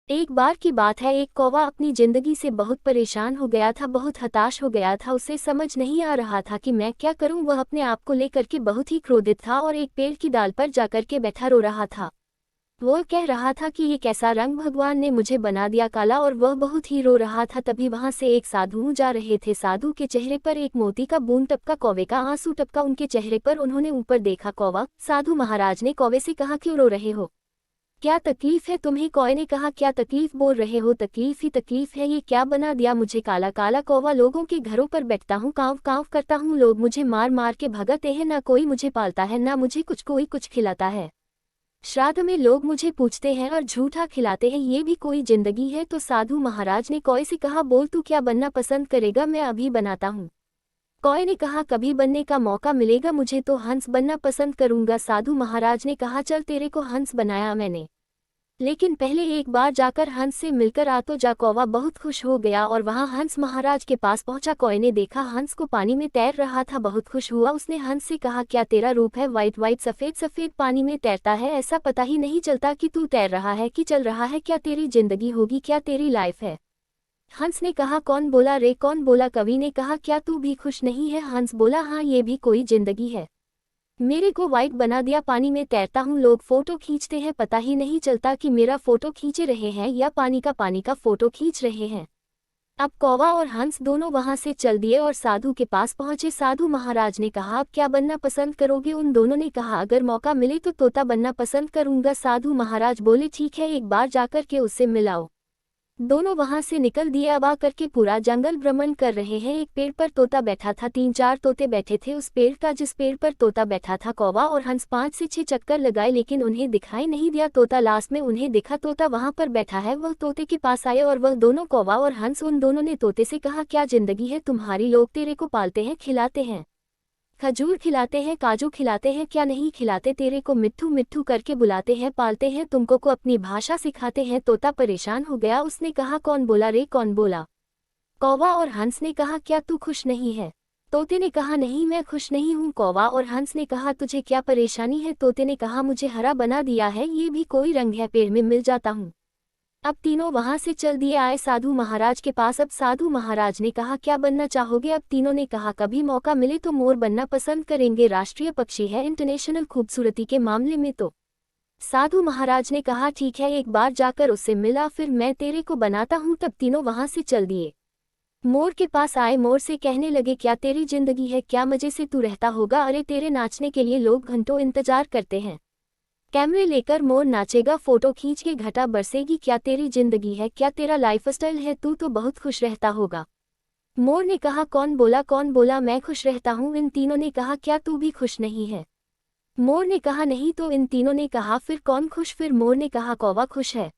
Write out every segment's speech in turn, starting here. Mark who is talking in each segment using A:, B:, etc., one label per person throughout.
A: एक बार की बात है, एक कौवा अपनी जिंदगी से बहुत परेशान हो गया था, बहुत हताश हो गया था। उसे समझ नहीं आ रहा था कि मैं क्या करूं। वह अपने आप को लेकर के बहुत ही क्रोधित था और एक पेड़ की डाल पर जाकर के बैठा रो रहा था। वह कह रहा था कि ये कैसा रंग भगवान ने मुझे बना दिया काला, और वह बहुत ही रो रहा था। तभी वहां से एक साधु जा रहे थे। साधु के चेहरे पर एक मोती का बूंद टपका, कौवे का आंसू टपका उनके चेहरे पर। उन्होंने ऊपर देखा। कौवा, साधु महाराज ने कौवे से कहा, क्यों रो रहे हो, क्या तकलीफ है तुम्हें? कौवे ने कहा, क्या तकलीफ बोल रहे हो, तकलीफ ही तकलीफ है, ये क्या बना दिया मुझे काला काला। कौवा, लोगों के घरों पर बैठता हूँ, कांव कांव करता हूँ, लोग मुझे मार मार के भगाते हैं, ना कोई मुझे पालता है, ना मुझे कोई कुछ खिलाता है। श्राद्ध में लोग मुझे पूछते हैं और झूठा खिलाते हैं, ये भी कोई जिंदगी है? तो साधु महाराज ने कौवे से कहा, बोल तू क्या बनना पसंद करेगा, मैं अभी बनाता हूँ। कौवे ने कहा, कभी बनने का मौका मिलेगा मुझे तो हंस बनना पसंद करूंगा। साधु महाराज ने कहा, चल तेरे को हंस बनाया मैंने, लेकिन पहले एक बार जाकर हंस से मिलकर आ तो जा। कौवा बहुत खुश हो गया और वहां हंस महाराज के पास पहुंचा। कौवे ने देखा हंस को पानी में तैर रहा था, बहुत खुश हुआ। उसने हंस से कहा, क्या तेरा रूप है वाइट वाइट सफेद सफेद, पानी में तैरता है, ऐसा पता ही नहीं चलता कि तू तैर रहा है कि चल रहा है, क्या तेरी जिंदगी होगी, क्या तेरी लाइफ है? हंस ने कहा, कौन बोला रे, कौन बोला? कवि ने कहा, क्या तू भी खुश नहीं है? हंस बोला, हाँ ये भी कोई जिंदगी है, मेरे को वाइट बना दिया, पानी में तैरता हूँ, लोग फोटो खींचते हैं, पता ही नहीं चलता कि मेरा फोटो खींचे रहे हैं या पानी का फोटो खींच रहे हैं। अब कौवा और हंस दोनों वहां से चल दिए और साधु के पास पहुंचे। साधु महाराज ने कहा, अब क्या बनना पसंद करोगे? उन दोनों ने कहा, अगर मौका मिले तो तोता बनना पसंद करूंगा। साधु महाराज बोले, ठीक है, एक बार जाकर के उससे मिलाओ। दोनों वहां से निकल दिए। अब आकर के पूरा जंगल भ्रमण कर रहे हैं। एक पेड़ पर तोता बैठा था, 3-4 तोते बैठे थे उस पेड़ का जिस पेड़ पर तोता बैठा था। कौवा और हंस 5 से 6 चक्कर लगाए लेकिन उन्हें दिखाई नहीं दिया तोता। लास्ट में उन्हें दिखा तोता वहां पर बैठा है। वह तोते के पास आए और वह दोनों, कौवा और हंस, उन दोनों ने तोते से कहा, क्या जिंदगी है तुम्हारी, लोग तेरे को पालते हैं, खिलाते हैं, खजूर खिलाते हैं, काजू खिलाते हैं, क्या नहीं खिलाते? तेरे को मिट्ठू मिट्ठू करके बुलाते हैं, पालते हैं, तुमको को अपनी भाषा सिखाते हैं। तोता परेशान हो गया, उसने कहा, कौन बोला रे, कौन बोला? कौवा और हंस ने कहा, क्या तू खुश नहीं है? तोते ने कहा, नहीं मैं खुश नहीं हूँ। कौवा और हंस ने कहा, तुझे क्या परेशानी है? तोते ने कहा, मुझे हरा बना दिया है, ये भी कोई रंग है, पेड़ में मिल जाता हूँ। अब तीनों वहां से चल दिए, आए साधु महाराज के पास। अब साधु महाराज ने कहा, क्या बनना चाहोगे? अब तीनों ने कहा, कभी मौका मिले तो मोर बनना पसंद करेंगे, राष्ट्रीय पक्षी है, इंटरनेशनल खूबसूरती के मामले में तो। साधु महाराज ने कहा, ठीक है, एक बार जाकर उससे मिला, फिर मैं तेरे को बनाता हूँ। तब तीनों वहां से चल दिए। मोर के पास आए, मोर से कहने लगे, क्या तेरी जिंदगी है, क्या मजे से तू रहता होगा, अरे तेरे नाचने के लिए लोग घंटों इंतजार करते हैं, कैमरे लेकर मोर नाचेगा, फोटो खींच के घटा बरसेगी, क्या तेरी जिंदगी है, क्या तेरा लाइफस्टाइल है, तू तो बहुत खुश रहता होगा। मोर ने कहा, कौन बोला, कौन बोला मैं खुश रहता हूँ? इन तीनों ने कहा, क्या तू भी खुश नहीं है? मोर ने कहा, नहीं। तो इन तीनों ने कहा, फिर कौन खुश? फिर मोर ने कहा, कौवा खुश है।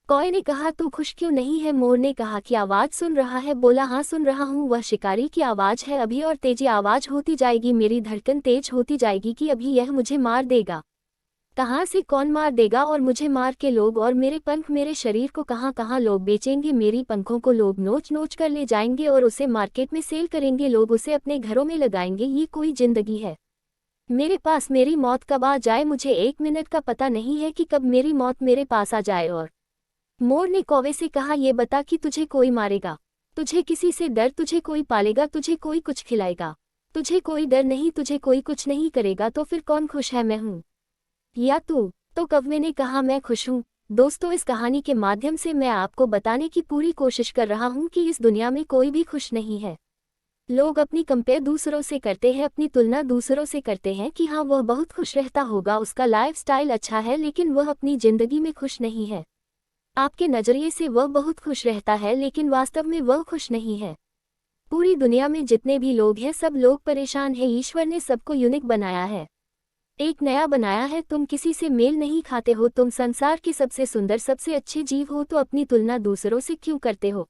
A: कौवे ने कहा, तू खुश क्यों नहीं है? मोर ने कहा, कि आवाज सुन रहा है? बोला, हाँ सुन रहा हूँ, वह शिकारी की आवाज है, अभी और तेजी आवाज होती जाएगी, मेरी धड़कन तेज होती जाएगी कि अभी यह मुझे मार देगा। कहाँ से कौन मार देगा? और मुझे मार के लोग, और मेरे पंख, मेरे शरीर को कहाँ कहाँ लोग बेचेंगे, मेरी पंखों को लोग नोच नोच कर ले जाएंगे और उसे मार्केट में सेल करेंगे, लोग उसे अपने घरों में लगाएंगे, ये कोई जिंदगी है? मेरे पास मेरी मौत कब आ जाए, मुझे 1 मिनट का पता नहीं है कि कब मेरी मौत मेरे पास आ जाए। और मोर ने कौवे से कहा, ये बता कि तुझे कोई मारेगा, तुझे किसी से डर, तुझे कोई पालेगा, तुझे कोई कुछ खिलाएगा, तुझे कोई डर नहीं, तुझे कोई कुछ नहीं करेगा, तो फिर कौन खुश है, मैं हूँ या तू? तो कौवे ने कहा, मैं खुश हूँ। दोस्तों, इस कहानी के माध्यम से मैं आपको बताने की पूरी कोशिश कर रहा हूँ कि इस दुनिया में कोई भी खुश नहीं है। लोग अपनी कंपेयर दूसरों से करते हैं, अपनी तुलना दूसरों से करते हैं कि हाँ वह बहुत खुश रहता होगा, उसका लाइफस्टाइल अच्छा है, लेकिन वह अपनी जिंदगी में खुश नहीं है। आपके नजरिए से वह बहुत खुश रहता है, लेकिन वास्तव में वह खुश नहीं है। पूरी दुनिया में जितने भी लोग हैं, सब लोग परेशान हैं। ईश्वर ने सबको यूनिक बनाया है, एक नया बनाया है। तुम किसी से मेल नहीं खाते हो, तुम संसार के सबसे सुंदर, सबसे अच्छे जीव हो, तो अपनी तुलना दूसरों से क्यों करते हो?